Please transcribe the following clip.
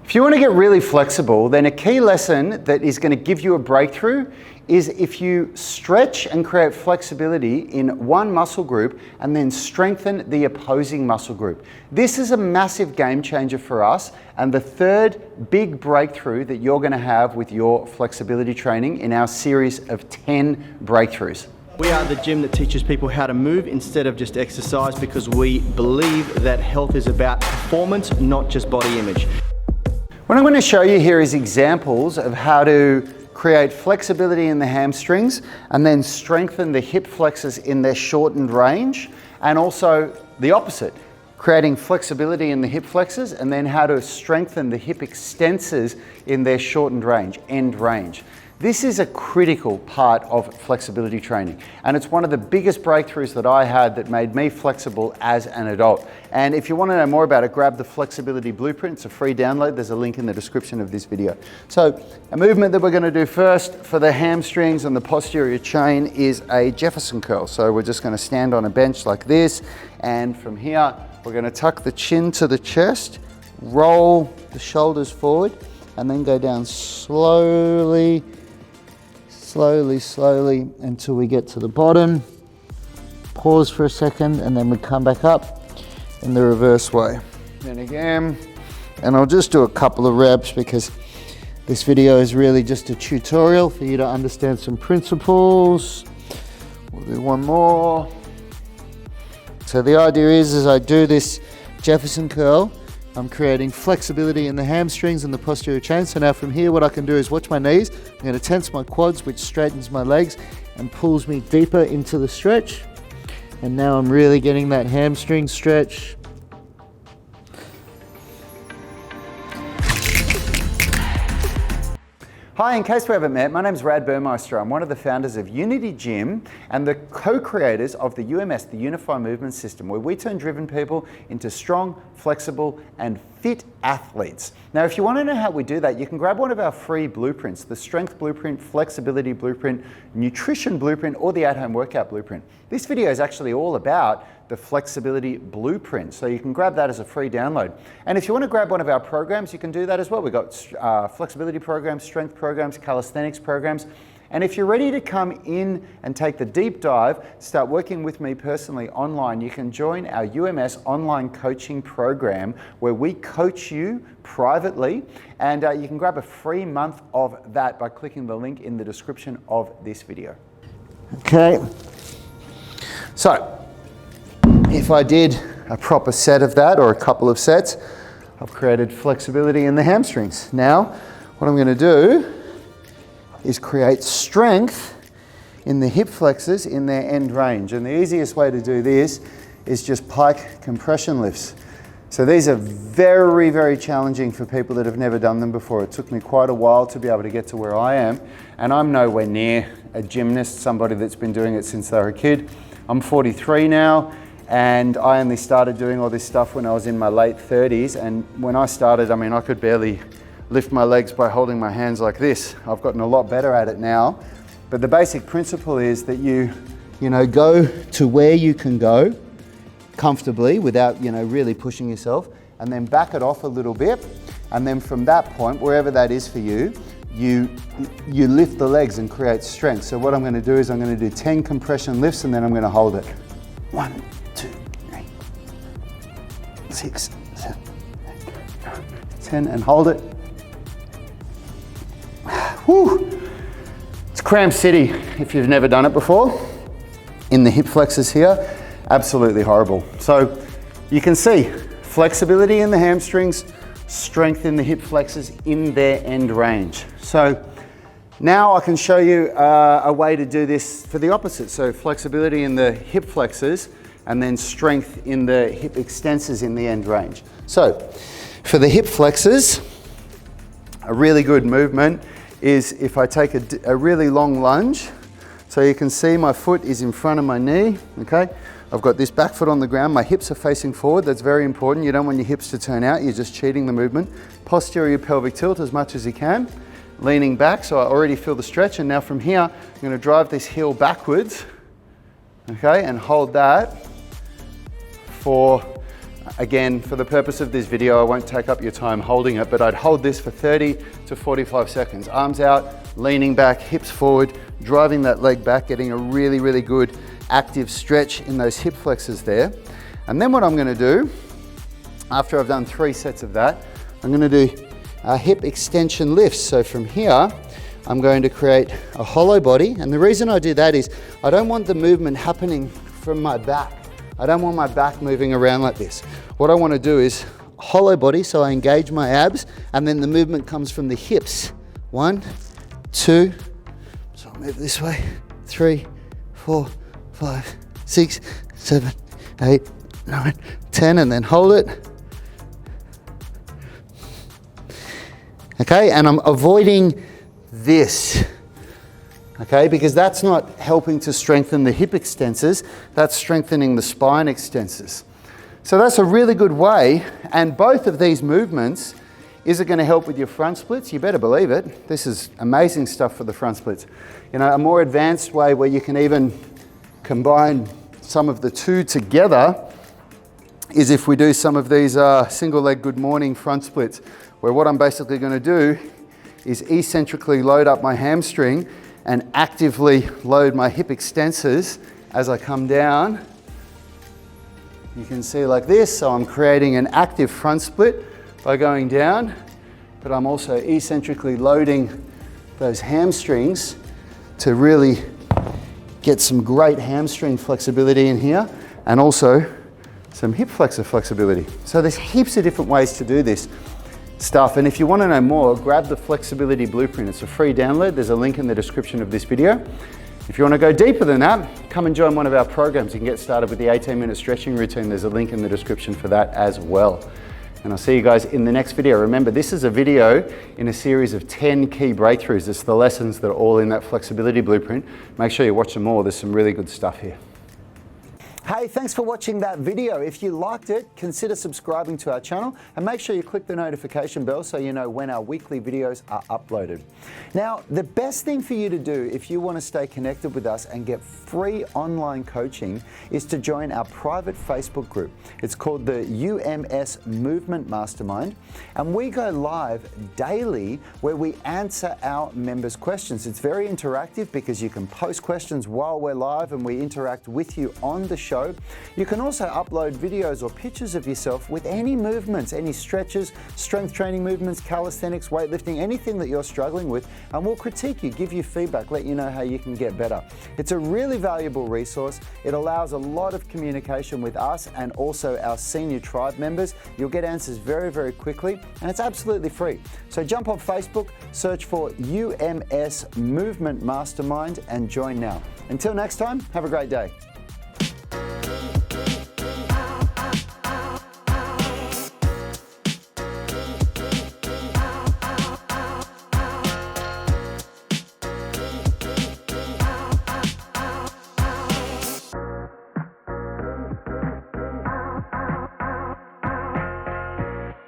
If you want to get really flexible, then a key lesson that is going to give you a breakthrough is if you stretch and create flexibility in one muscle group and then strengthen the opposing muscle group. This is a massive game changer for us, and the third big breakthrough that you're going to have with your flexibility training in our series of 10 breakthroughs. We are the gym that teaches people how to move instead of just exercise, because we believe that health is about performance, not just body image. What I'm going to show you here is examples of how to create flexibility in the hamstrings and then strengthen the hip flexors in their shortened range, and also the opposite, creating flexibility in the hip flexors and then how to strengthen the hip extensors in their shortened range, end range. This is a critical part of flexibility training, and it's one of the biggest breakthroughs that I had that made me flexible as an adult. And if you want to know more about it, grab the Flexibility Blueprint. It's a free download. There's a link in the description of this video. So a movement that we're going to do first for the hamstrings and the posterior chain is a Jefferson curl. So we're just going to stand on a bench like this, and from here we're going to tuck the chin to the chest, roll the shoulders forward, and then go down slowly until we get to the bottom. Pause for a second, and then we come back up in the reverse way. Then again, and I'll just do a couple of reps because this video is really just a tutorial for you to understand some principles. We'll do one more. So the idea is I do this Jefferson curl, I'm creating flexibility in the hamstrings and the posterior chain. So now from here, what I can do is watch my knees. I'm going to tense my quads, which straightens my legs and pulls me deeper into the stretch. And now I'm really getting that hamstring stretch. Hi, in case we haven't met, my name's Rad Burmeister. I'm one of the founders of Unity Gym and the co-creators of the UMS, the UNIFY movement system, where we turn driven people into strong, flexible, and fit athletes. Now, if you want to know how we do that, you can grab one of our free blueprints, the Strength Blueprint, Flexibility Blueprint, Nutrition Blueprint, or the At-Home Workout Blueprint. This video is actually all about the Flexibility Blueprint, so you can grab that as a free download. And if you want to grab one of our programs, you can do that as well. We've got flexibility programs, strength programs, calisthenics programs. And if you're ready to come in and take the deep dive, start working with me personally online, you can join our UMS online coaching program, where we coach you privately, and you can grab a free month of that by clicking the link in the description of this video. Okay, so if I did a proper set of that, or a couple of sets, I've created flexibility in the hamstrings. Now, what I'm going to do is create strength in the hip flexors in their end range. And the easiest way to do this is just pike compression lifts. So these are very, very challenging for people that have never done them before. It took me quite a while to be able to get to where I am, and I'm nowhere near a gymnast, somebody that's been doing it since they were a kid. I'm 43 now, and I only started doing all this stuff when I was in my late 30s. And when I started, I mean, I could barely lift my legs by holding my hands like this. I've gotten a lot better at it now. But the basic principle is that you go to where you can go comfortably without, really pushing yourself, and then back it off a little bit. And then from that point, wherever that is for you, you lift the legs and create strength. So what I'm going to do is I'm going to do 10 compression lifts, and then I'm going to hold it. 1, 2, 3, 6, 7, 8, 9, 10, and hold it. Whew. It's cramp city if you've never done it before. In the hip flexors here, absolutely horrible. So you can see flexibility in the hamstrings, strength in the hip flexors in their end range. So now I can show you a way to do this for the opposite. So flexibility in the hip flexors and then strength in the hip extensors in the end range. So for the hip flexors, a really good movement is if I take a really long lunge. So you can see my foot is in front of my knee, okay? I've got this back foot on the ground, my hips are facing forward. That's very important. You don't want your hips to turn out, you're just cheating the movement. Posterior pelvic tilt as much as you can. Leaning back, so I already feel the stretch. And now from here, I'm gonna drive this heel backwards, okay? And hold that for Again, for the purpose of this video, I won't take up your time holding it, but I'd hold this for 30 to 45 seconds. Arms out, leaning back, hips forward, driving that leg back, getting a really, really good active stretch in those hip flexors there. And then what I'm gonna do, after I've done 3 sets of that, I'm gonna do hip extension lifts. So from here, I'm going to create a hollow body. And the reason I do that is I don't want the movement happening from my back. I don't want my back moving around like this. What I want to do is hollow body, so I engage my abs, and then the movement comes from the hips. 1, 2, so I'll move this way, 3, 4, 5, 6, 7, 8, 9, 10, and then hold it. Okay, and I'm avoiding this. Okay, because that's not helping to strengthen the hip extensors, that's strengthening the spine extensors. So that's a really good way, and both of these movements, is it going to help with your front splits? You better believe it. This is amazing stuff for the front splits. You know, a more advanced way where you can even combine some of the two together is if we do some of these single leg good morning front splits, where what I'm basically going to do is eccentrically load up my hamstring and actively load my hip extensors as I come down. You can see like this, so I'm creating an active front split by going down, but I'm also eccentrically loading those hamstrings to really get some great hamstring flexibility in here, and also some hip flexor flexibility. So there's heaps of different ways to do this stuff, and if you want to know more, grab the flexibility blueprint. It's a free download. There's a link in the description of this video. If you want to go deeper than that, come and join one of our programs. You can get started with the 18-minute stretching routine. There's a link in the description for that as well. And I'll see you guys in the next video. Remember, this is a video in a series of 10 key breakthroughs. It's the lessons that are all in that flexibility blueprint. Make sure you watch them all. There's some really good stuff here. Hey, thanks for watching that video. If you liked it, consider subscribing to our channel and make sure you click the notification bell so you know when our weekly videos are uploaded. Now, the best thing for you to do if you want to stay connected with us and get free online coaching is to join our private Facebook group. It's called the UMS Movement Mastermind, and we go live daily where we answer our members' questions. It's very interactive because you can post questions while we're live and we interact with you on the show. You can also upload videos or pictures of yourself with any movements, any stretches, strength training movements, calisthenics, weightlifting, anything that you're struggling with, and we'll critique you, give you feedback, let you know how you can get better. It's a really valuable resource. It allows a lot of communication with us and also our senior tribe members. You'll get answers very, very quickly, and it's absolutely free. So jump on Facebook, search for UMS Movement Mastermind and join now. Until next time, have a great day.